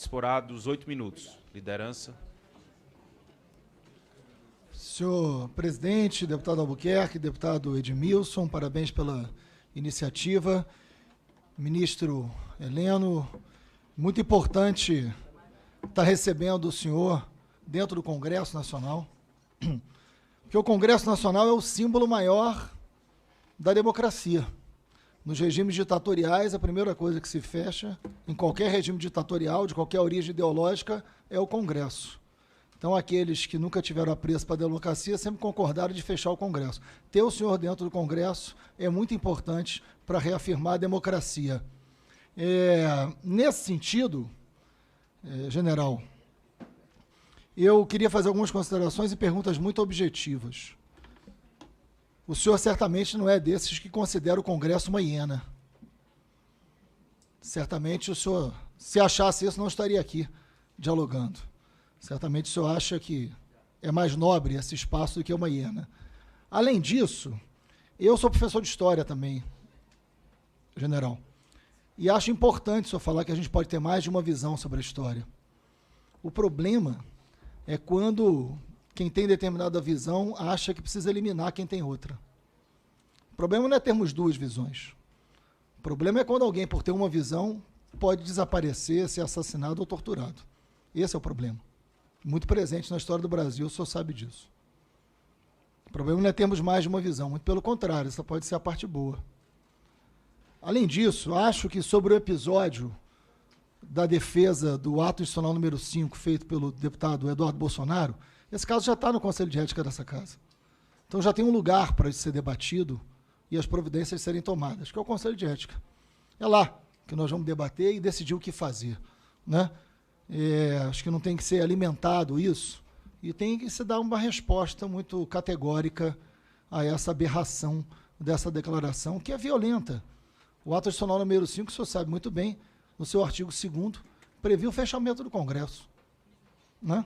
disporá dos 8 minutos. Liderança. Senhor presidente, deputado Albuquerque, deputado Edmilson, parabéns pela iniciativa. Ministro Heleno, muito importante estar recebendo o senhor dentro do Congresso Nacional, porque o Congresso Nacional é o símbolo maior da democracia. Nos regimes ditatoriais, a primeira coisa que se fecha, em qualquer regime ditatorial, de qualquer origem ideológica, é o Congresso. Então, aqueles que nunca tiveram apreço para a democracia sempre concordaram de fechar o Congresso. Ter o senhor dentro do Congresso é muito importante para reafirmar a democracia. Nesse sentido, general, eu queria fazer algumas considerações e perguntas muito objetivas. O senhor certamente não é desses que considera o Congresso uma hiena. Certamente o senhor, se achasse isso, não estaria aqui dialogando. Certamente o senhor acha que é mais nobre esse espaço do que uma hiena. Além disso, eu sou professor de História também, general, e acho importante o senhor falar que a gente pode ter mais de uma visão sobre a história. O problema é quando quem tem determinada visão acha que precisa eliminar quem tem outra. O problema não é termos duas visões. O problema é quando alguém, por ter uma visão, pode desaparecer, ser assassinado ou torturado. Esse é o problema. Muito presente na história do Brasil, o senhor sabe disso. O problema não é termos mais de uma visão, muito pelo contrário, essa pode ser a parte boa. Além disso, acho que sobre o episódio da defesa do ato institucional número 5, feito pelo deputado Eduardo Bolsonaro, esse caso já está no Conselho de Ética dessa casa. Então já tem um lugar para isso ser debatido e as providências serem tomadas, que é o Conselho de Ética. É lá que nós vamos debater e decidir o que fazer, né? Acho que não tem que ser alimentado isso e tem que se dar uma resposta muito categórica a essa aberração dessa declaração, que é violenta. O ato institucional número 5, o senhor sabe muito bem, no seu artigo 2º, previu o fechamento do Congresso, né?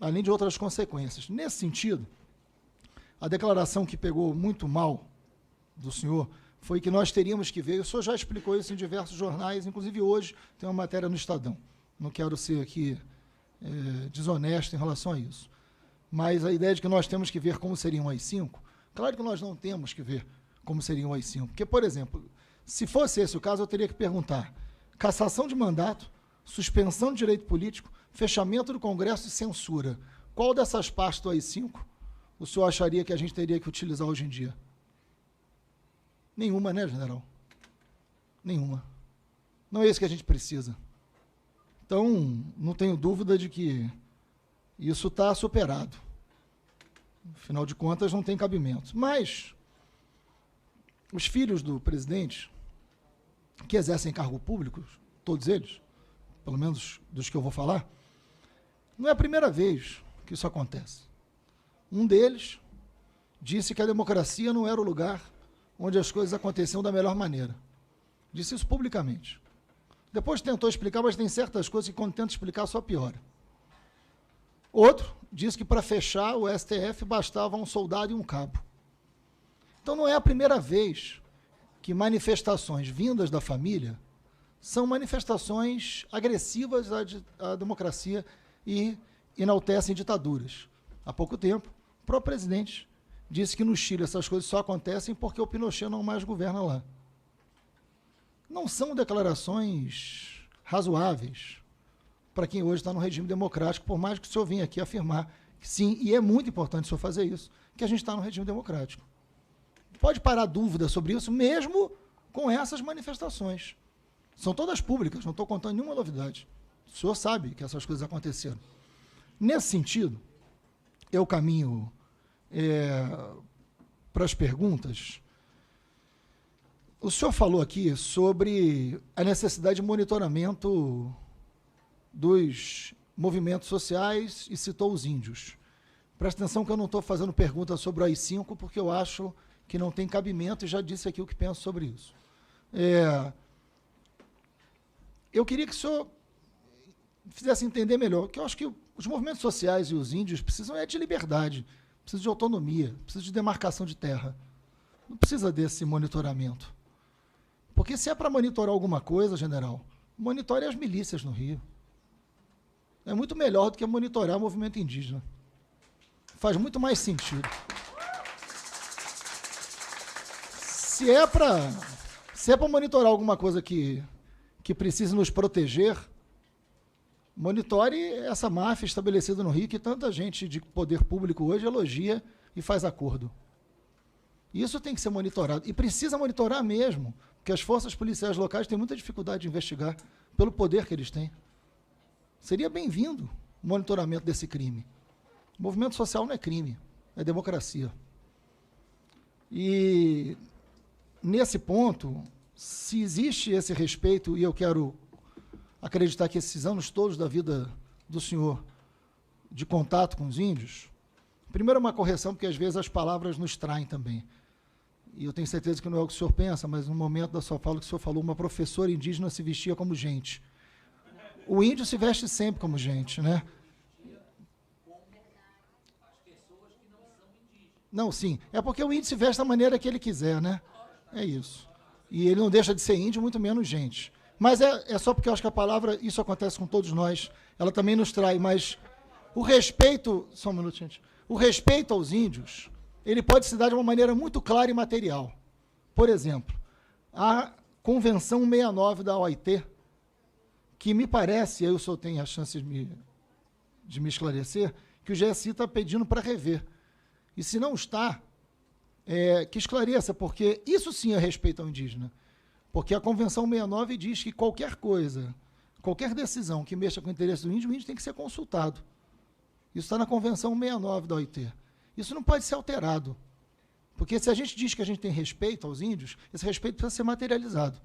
Além de outras consequências. Nesse sentido, a declaração que pegou muito mal do senhor foi que nós teríamos que ver, o senhor já explicou isso em diversos jornais, inclusive hoje tem uma matéria no Estadão. Não quero ser aqui desonesto em relação a isso. Mas a ideia de que nós temos que ver como seriam as 5, claro que nós não temos que ver como seriam as 5. Porque, por exemplo, se fosse esse o caso, eu teria que perguntar: cassação de mandato, suspensão de direito político, fechamento do Congresso e censura. Qual dessas partes do AI-5 o senhor acharia que a gente teria que utilizar hoje em dia? Nenhuma, né, general? Nenhuma. Não é isso que a gente precisa. Então, não tenho dúvida de que isso está superado. Afinal de contas, não tem cabimento. Mas os filhos do presidente, que exercem cargo público, todos eles, pelo menos dos que eu vou falar, não é a primeira vez que isso acontece. Um deles disse que a democracia não era o lugar onde as coisas aconteciam da melhor maneira. Disse isso publicamente. Depois tentou explicar, mas tem certas coisas que quando tenta explicar só piora. Outro disse que para fechar o STF bastava um soldado e um cabo. Então não é a primeira vez que manifestações vindas da família são manifestações agressivas à democracia e enaltecem ditaduras. Há pouco tempo, o próprio presidente disse que no Chile essas coisas só acontecem porque o Pinochet não mais governa lá. Não são declarações razoáveis para quem hoje está no regime democrático, por mais que o senhor venha aqui afirmar que sim, e é muito importante o senhor fazer isso, que a gente está no regime democrático. Pode parar dúvida sobre isso, mesmo com essas manifestações. São todas públicas, não estou contando nenhuma novidade. O senhor sabe que essas coisas aconteceram. Nesse sentido, eu caminho para as perguntas. O senhor falou aqui sobre a necessidade de monitoramento dos movimentos sociais e citou os índios. Presta atenção que eu não estou fazendo pergunta sobre o AI-5 porque eu acho que não tem cabimento e já disse aqui o que penso sobre isso. Eu queria que o senhor fizesse entender melhor, que eu acho que os movimentos sociais e os índios precisam de liberdade, precisam de autonomia, precisam de demarcação de terra. Não precisa desse monitoramento. Porque se é para monitorar alguma coisa, general, monitore as milícias no Rio. É muito melhor do que monitorar o movimento indígena. Faz muito mais sentido. Se é para monitorar alguma coisa que precise nos proteger, monitore essa máfia estabelecida no Rio, que tanta gente de poder público hoje elogia e faz acordo. Isso tem que ser monitorado. E precisa monitorar mesmo, porque as forças policiais locais têm muita dificuldade de investigar pelo poder que eles têm. Seria bem-vindo o monitoramento desse crime. O movimento social não é crime, é democracia. E, nesse ponto, se existe esse respeito, e eu quero acreditar que esses anos todos da vida do senhor de contato com os índios, primeiro uma correção, porque às vezes as palavras nos traem também. E eu tenho certeza que não é o que o senhor pensa, mas no momento da sua fala que o senhor falou, uma professora indígena se vestia como gente. O índio se veste sempre como gente, né? Não, sim. É porque o índio se veste da maneira que ele quiser, né? É isso. E ele não deixa de ser índio, muito menos gente. Mas é só porque eu acho que a palavra, isso acontece com todos nós, ela também nos trai, mas o respeito, só um minuto, gente, o respeito aos índios, ele pode se dar de uma maneira muito clara e material. Por exemplo, a Convenção 69 da OIT, que me parece, aí o senhor tem a chance de me esclarecer, que o GSI está pedindo para rever. E se não está, que esclareça, porque isso sim é respeito ao indígena. Porque a Convenção 69 diz que qualquer coisa, qualquer decisão que mexa com o interesse do índio tem que ser consultado. Isso está na Convenção 69 da OIT. Isso não pode ser alterado. Porque se a gente diz que a gente tem respeito aos índios, esse respeito precisa ser materializado.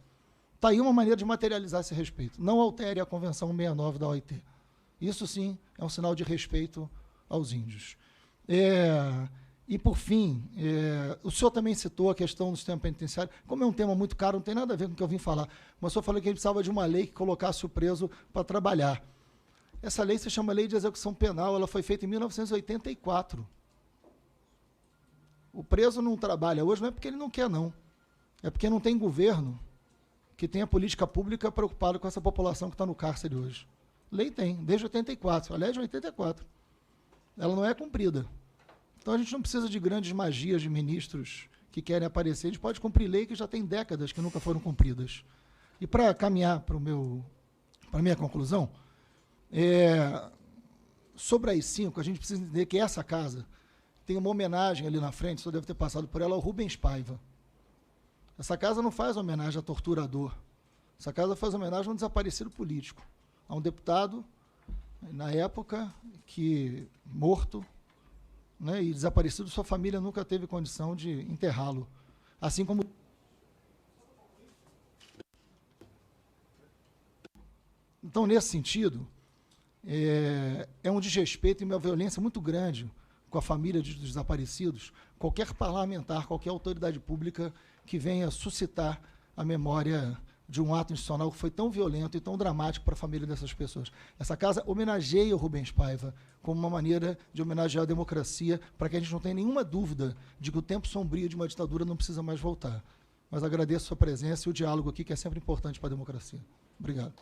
Está aí uma maneira de materializar esse respeito. Não altere a Convenção 69 da OIT. Isso sim é um sinal de respeito aos índios. E, por fim, o senhor também citou a questão do sistema penitenciário. Como é um tema muito caro, não tem nada a ver com o que eu vim falar, mas o senhor falou que a gente precisava de uma lei que colocasse o preso para trabalhar. Essa lei se chama Lei de Execução Penal, ela foi feita em 1984. O preso não trabalha hoje, não é porque ele não quer, não. É porque não tem governo que tenha política pública preocupada com essa população que está no cárcere hoje. Lei tem, desde 84, aliás, de 84. Ela não é cumprida. Então a gente não precisa de grandes magias de ministros que querem aparecer, a gente pode cumprir lei que já tem décadas que nunca foram cumpridas. E para caminhar para a minha conclusão, sobre as 5, a gente precisa entender que essa casa tem uma homenagem ali na frente, o senhor deve ter passado por ela, ao Rubens Paiva. Essa casa não faz homenagem a torturador. Essa casa faz homenagem a um desaparecido político, a um deputado, na época, que morto, né, e desaparecido, sua família nunca teve condição de enterrá-lo. Assim como... Então, nesse sentido, é um desrespeito e uma violência muito grande com a família dos desaparecidos, qualquer parlamentar, qualquer autoridade pública que venha suscitar a memória de um ato institucional que foi tão violento e tão dramático para a família dessas pessoas. Essa casa homenageia o Rubens Paiva como uma maneira de homenagear a democracia, para que a gente não tenha nenhuma dúvida de que o tempo sombrio de uma ditadura não precisa mais voltar. Mas agradeço a sua presença e o diálogo aqui, que é sempre importante para a democracia. Obrigado.